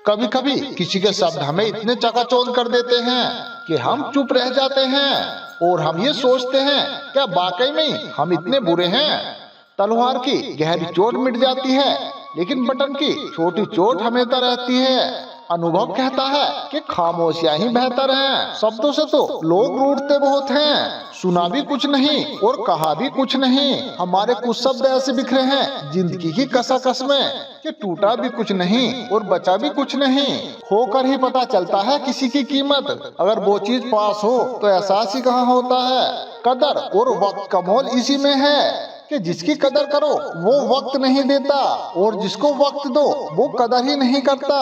कभी कभी किसी के शब्द हमें इतने चकाचौंध कर देते हैं कि हम चुप रह जाते हैं और हम ये सोचते हैं क्या वाकई में हम इतने बुरे हैं। तलवार की गहरी चोट मिट जाती है लेकिन बटन की छोटी चोट हमेशा रहती है। अनुभव कहता है कि खामोशियां ही बेहतर हैं। शब्दों से तो लोग रूठते बहुत हैं, सुना भी कुछ नहीं और कहा भी कुछ नहीं। हमारे कुछ शब्द ऐसे बिखरे हैं जिंदगी की कसाकस में कि टूटा भी कुछ नहीं और बचा भी कुछ नहीं। होकर ही पता चलता है किसी की कीमत, अगर वो चीज पास हो तो एहसास ही कहाँ होता है। कदर और वक्त का मोल इसी में है कि जिसकी कदर करो वो वक्त नहीं देता और जिसको वक्त दो वो कदर ही नहीं करता।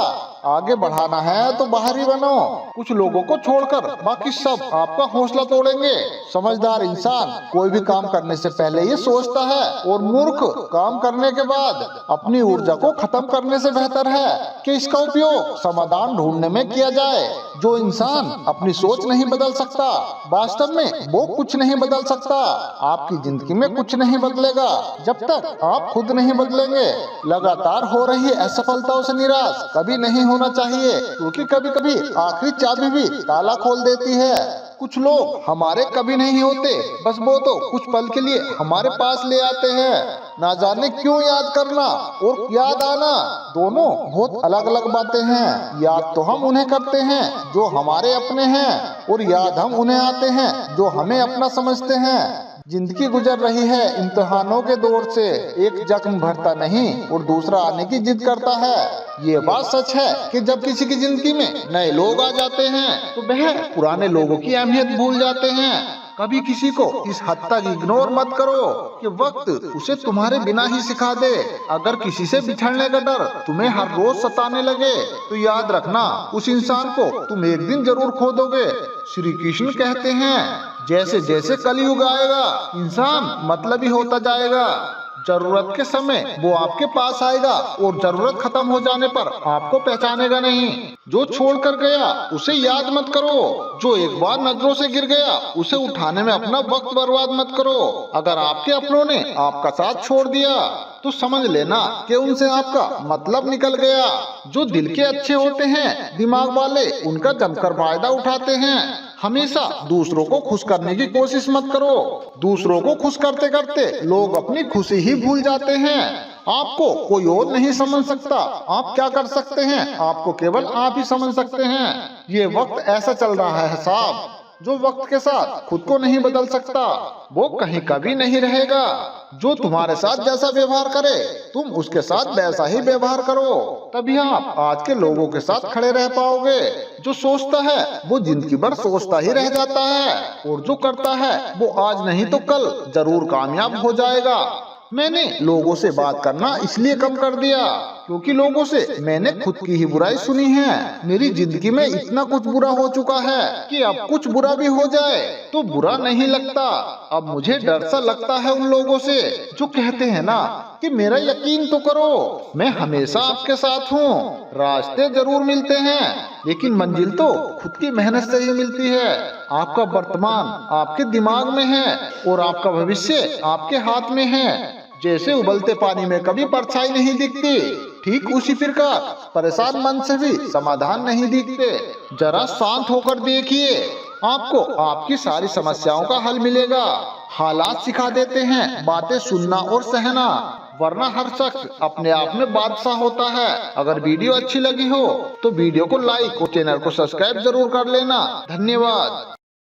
आगे बढ़ाना है तो बाहर ही बनो, कुछ लोगों को छोड़कर बाकी सब आपका हौसला तोड़ेंगे। समझदार इंसान कोई भी काम करने से पहले ये सोचता है और मूर्ख काम करने के बाद अपनी ऊर्जा को खत्म करने से बेहतर है कि इसका उपयोग समाधान ढूंढने में किया जाए। जो इंसान अपनी सोच नहीं बदल सकता वास्तव में वो कुछ नहीं बदल सकता। आपकी जिंदगी में कुछ नहीं बदलेगा जब तक आप खुद नहीं बदलेंगे। लगातार हो रही असफलताओं से निराश कभी नहीं होना चाहिए, क्योंकि कभी कभी आखिरी चाबी भी ताला खोल देती है। कुछ लोग हमारे कभी नहीं होते, बस वो तो कुछ पल के लिए हमारे पास ले आते हैं। ना जाने क्यों याद करना और याद आना दोनों बहुत अलग अलग बातें हैं। याद तो हम उन्हें करते हैं जो हमारे अपने हैं और याद हम उन्हें आते हैं जो हमें अपना समझते हैं। जिंदगी गुजर रही है इम्तिहानों के दौर से, एक जख्म भरता नहीं और दूसरा आने की जिद करता है। ये बात सच है कि जब किसी की जिंदगी में नए लोग आ जाते हैं तो वह पुराने लोगों की अहमियत भूल जाते हैं। कभी किसी को इस हद तक इग्नोर मत करो कि वक्त उसे तुम्हारे बिना ही सिखा दे। अगर किसी से बिछड़ने का डर तुम्हें हर रोज सताने लगे तो याद रखना उस इंसान को तुम एक दिन जरूर खो दोगे। श्री कृष्ण कहते हैं जैसे जैसे कलयुग आएगा इंसान मतलबी होता जाएगा। जरूरत के समय वो आपके पास आएगा और जरूरत खत्म हो जाने पर आपको पहचानेगा नहीं। जो छोड़ कर गया उसे याद मत करो, जो एक बार नजरों से गिर गया उसे उठाने में अपना वक्त बर्बाद मत करो। अगर आपके अपनों ने आपका साथ छोड़ दिया तो समझ लेना कि उनसे आपका मतलब निकल गया। जो दिल के अच्छे होते हैं दिमाग वाले उनका जमकर फायदा उठाते हैं। हमेशा दूसरों को खुश करने की कोशिश मत करो, दूसरों को खुश करते करते लोग अपनी खुशी ही भूल जाते हैं। आपको कोई और नहीं समझ सकता, आप क्या कर सकते हैं आपको केवल आप ही समझ सकते हैं। ये वक्त ऐसा चल रहा है साहब, जो वक्त के साथ खुद को नहीं बदल सकता वो कहीं कभी नहीं रहेगा। जो तुम्हारे साथ जैसा व्यवहार करे तुम उसके साथ वैसा ही व्यवहार करो, तभी आप आज के लोगों के साथ खड़े रह पाओगे। जो सोचता है वो जिंदगी भर सोचता ही रह जाता है और जो करता है वो आज नहीं तो कल जरूर कामयाब हो जाएगा। मैंने लोगों से बात करना इसलिए कम कर दिया क्योंकि लोगों से मैंने खुद की ही बुराई सुनी है। मेरी जिंदगी में इतना कुछ बुरा हो चुका है कि अब कुछ बुरा भी हो जाए तो बुरा नहीं लगता। अब मुझे डर सा लगता है उन लोगों से जो कहते हैं ना कि मेरा यकीन तो करो, मैं हमेशा आपके साथ हूँ। रास्ते जरूर मिलते हैं लेकिन मंजिल तो खुद की मेहनत से ही मिलती है। आपका वर्तमान आपके दिमाग में है और आपका भविष्य आपके हाथ में है। जैसे उबलते पानी में कभी परछाई नहीं दिखती, ठीक उसी प्रकार परेशान मन से भी समाधान नहीं दिखते। जरा शांत होकर देखिए, आपको आपकी सारी समस्याओं का हल मिलेगा। हालात सिखा देते हैं बातें सुनना और सहना, वरना हर शख्स अपने आप में बादशाह होता है। अगर वीडियो अच्छी लगी हो तो वीडियो को लाइक और चैनल को सब्सक्राइब जरूर कर लेना। धन्यवाद।